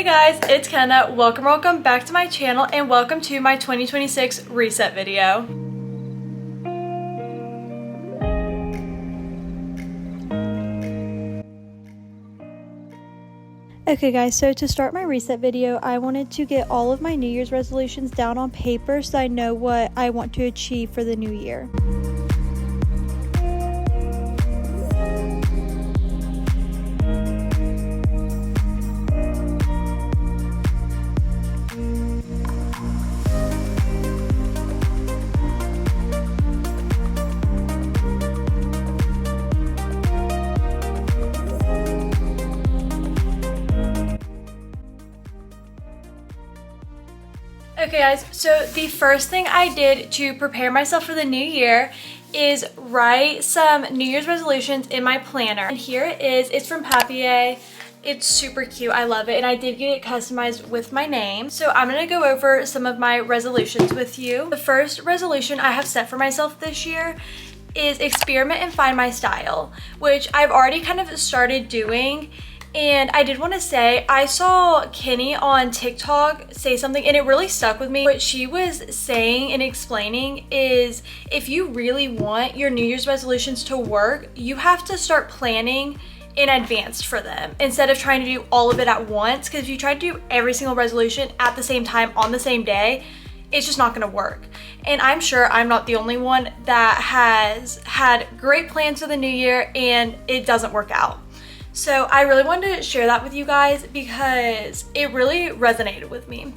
guys, it's Kenna. Welcome back to my channel and welcome to my 2026 reset video. Okay guys, so to start my reset video, I wanted to get all of my New Year's resolutions down on paper so I know what I want to achieve for the new year. Okay guys, so the first thing I did to prepare myself for the new year is write some New Year's resolutions in my planner. And here it is. It's from Papier. It's super cute. I love it. And I did get it customized with my name. So I'm going to go over some of my resolutions with you. The first resolution I have set for myself this year is experiment and find my style, which I've already kind of started doing. And I did want to say, I saw Kenny on TikTok say something and it really stuck with me. What she was saying and explaining is if you really want your New Year's resolutions to work, you have to start planning in advance for them instead of trying to do all of it at once. Because if you try to do every single resolution at the same time on the same day, it's just not going to work. And I'm sure I'm not the only one that has had great plans for the new year and it doesn't work out. So I really wanted to share that with you guys because it really resonated with me.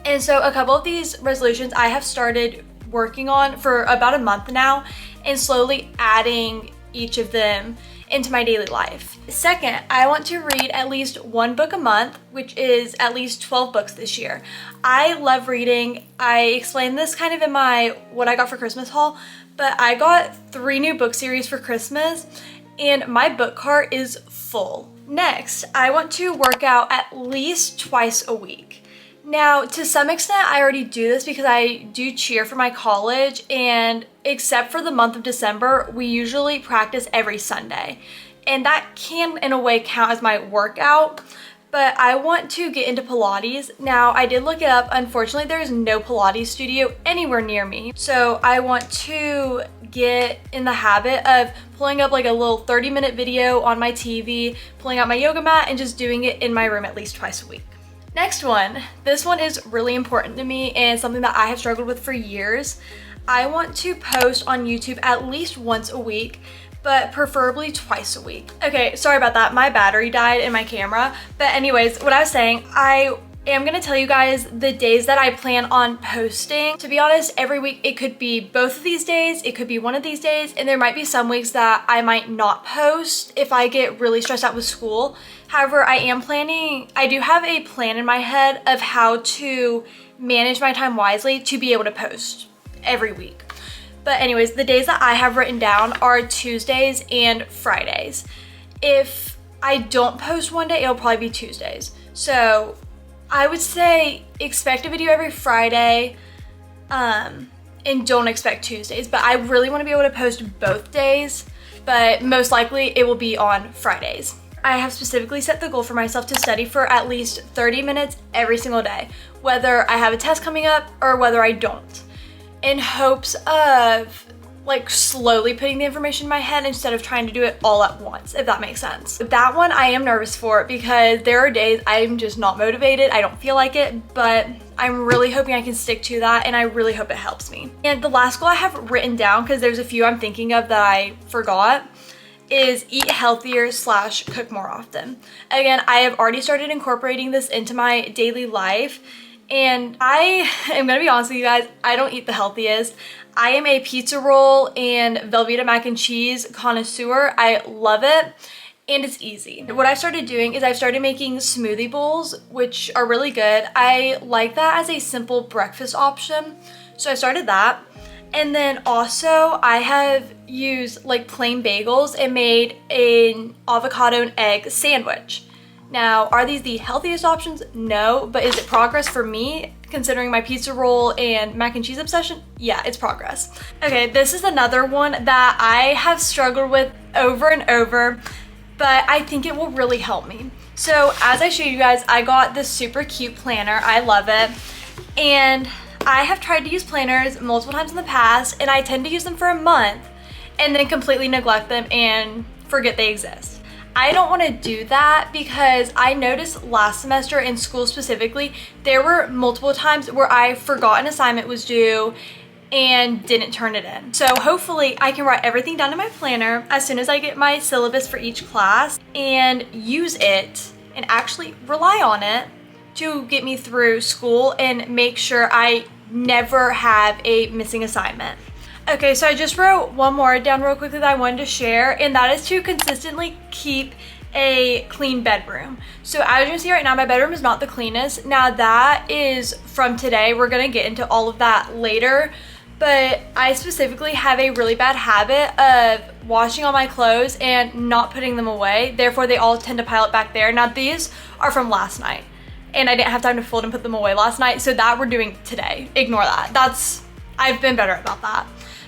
And so a couple of these resolutions I have started working on for about a month now and slowly adding each of them into my daily life. Second, I want to read at least one book a month, which is at least 12 books this year. I love reading. I explained this kind of in my what I got for Christmas haul, but I got 3 new book series for Christmas and my book cart is full. Next, I want to work out at least twice a week. Now, to some extent, I already do this because I do cheer for my college, and except for the month of December, we usually practice every Sunday. And that can, in a way, count as my workout. But I want to get into Pilates. Now, I did look it up. Unfortunately, there is no Pilates studio anywhere near me. So I want to get in the habit of pulling up like a little 30-minute video on my TV, pulling out my yoga mat, and just doing it in my room at least twice a week. Next one. This one is really important to me and something that I have struggled with for years. I want to post on YouTube at least once a week, but preferably twice a week. Okay, sorry about that. My battery died in my camera. But anyways, what I was saying, I am gonna tell you guys the days that I plan on posting. To be honest, every week it could be both of these days, it could be one of these days, and there might be some weeks that I might not post if I get really stressed out with school. However, I do have a plan in my head of how to manage my time wisely to be able to post every week. But anyways, the days that I have written down are Tuesdays and Fridays. If I don't post one day, it'll probably be Tuesdays. So I would say expect a video every Friday and don't expect Tuesdays. But I really want to be able to post both days, but most likely it will be on Fridays. I have specifically set the goal for myself to study for at least 30 minutes every single day, whether I have a test coming up or whether I don't, in hopes of like slowly putting the information in my head instead of trying to do it all at once, if that makes sense. That one I am nervous for because there are days I'm just not motivated, I don't feel like it, but I'm really hoping I can stick to that and I really hope it helps me. And the last goal I have written down, because there's a few I'm thinking of that I forgot, is eat healthier / cook more often. Again, I have already started incorporating this into my daily life. And I am gonna be honest with you guys, I don't eat the healthiest. I am a pizza roll and Velveeta mac and cheese connoisseur. I love it and it's easy. What I've started doing is I've started making smoothie bowls, which are really good. I like that as a simple breakfast option. So I started that. And then also I have used like plain bagels and made an avocado and egg sandwich. Now, are these the healthiest options? No, but is it progress for me considering my pizza roll and mac and cheese obsession? Yeah, it's progress. Okay, this is another one that I have struggled with over and over, but I think it will really help me. So as I showed you guys, I got this super cute planner. I love it. And I have tried to use planners multiple times in the past, and I tend to use them for a month and then completely neglect them and forget they exist. I don't want to do that because I noticed last semester in school specifically, there were multiple times where I forgot an assignment was due and didn't turn it in. So hopefully I can write everything down in my planner as soon as I get my syllabus for each class and use it and actually rely on it to get me through school and make sure I never have a missing assignment. Okay, so I just wrote one more down real quickly that I wanted to share, and that is to consistently keep a clean bedroom. So as you can see right now, my bedroom is not the cleanest. Now that is from today. We're gonna get into all of that later, but I specifically have a really bad habit of washing all my clothes and not putting them away. Therefore, they all tend to pile up back there. Now these are from last night, and I didn't have time to fold and put them away last night, so that we're doing today. Ignore that. I've been better about that.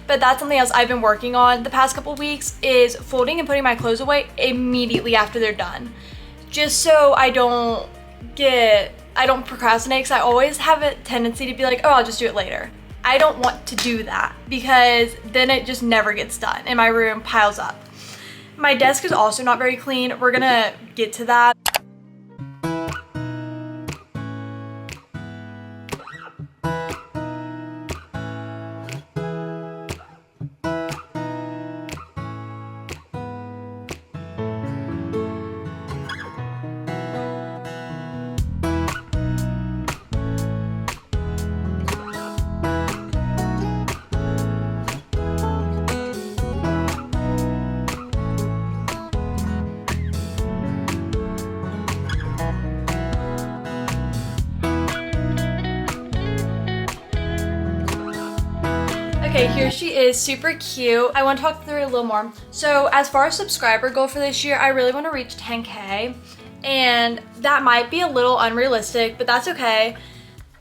But that's something else I've been working on the past couple weeks, is folding and putting my clothes away immediately after they're done. Just so I don't procrastinate, because I always have a tendency to be like, oh, I'll just do it later. I don't want to do that because then it just never gets done and my room piles up. My desk is also not very clean. We're gonna get to that. Okay, here she is, super cute. I want to talk through it a little more. So as far as subscriber goal for this year, I really want to reach 10K, and that might be a little unrealistic, but that's okay.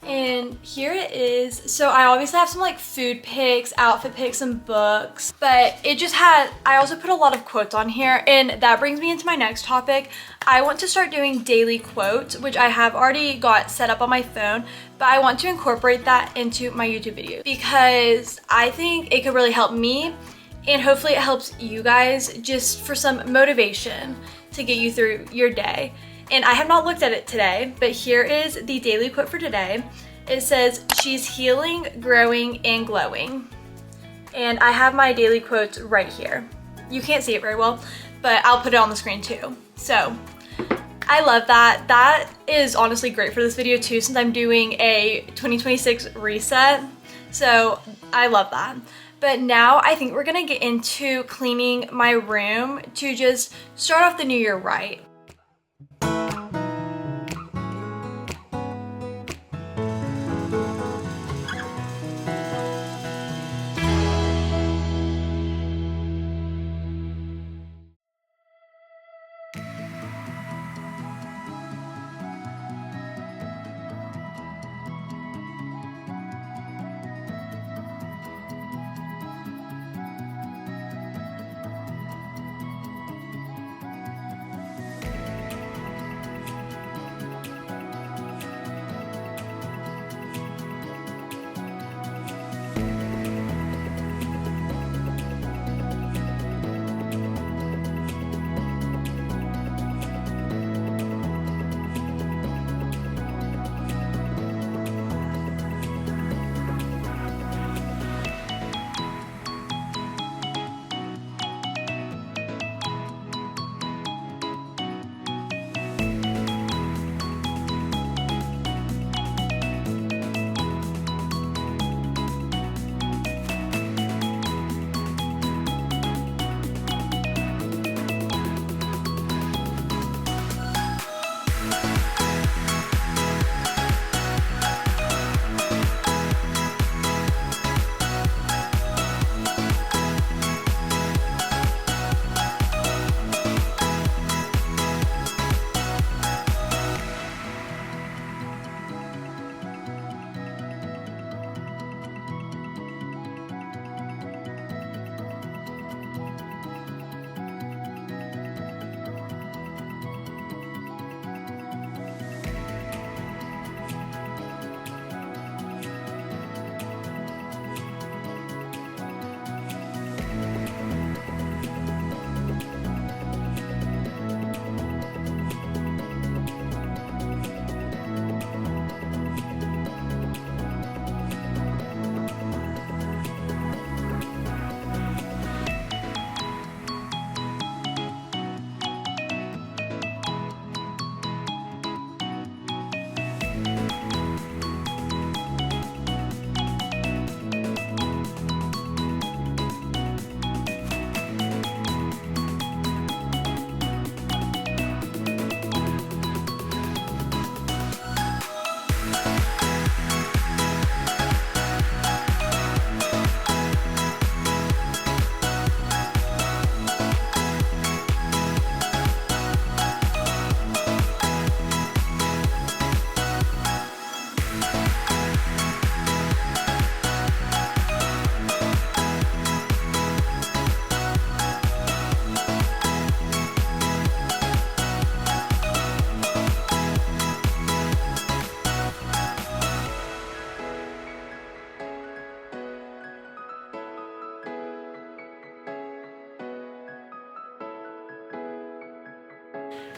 And here it is. So I obviously have some like food pics, outfit pics, and books, but it just had, I also put a lot of quotes on here, and that brings me into my next topic. I want to start doing daily quotes, which I have already got set up on my phone, but I want to incorporate that into my YouTube videos because I think it could really help me, and hopefully it helps you guys just for some motivation to get you through your day. And I have not looked at it today, but here is the daily quote for today. It says, "She's healing, growing, and glowing." And I have my daily quotes right here. You can't see it very well, but I'll put it on the screen too. So I love that. That is honestly great for this video too, since I'm doing a 2026 reset. So I love that. But now I think we're gonna get into cleaning my room to just start off the new year right.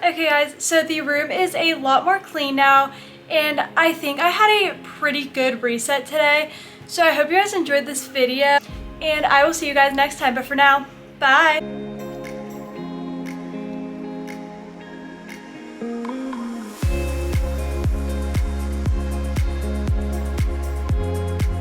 Okay guys, so the room is a lot more clean now, and I think I had a pretty good reset today. So I hope you guys enjoyed this video, and I will see you guys next time. But for now, bye!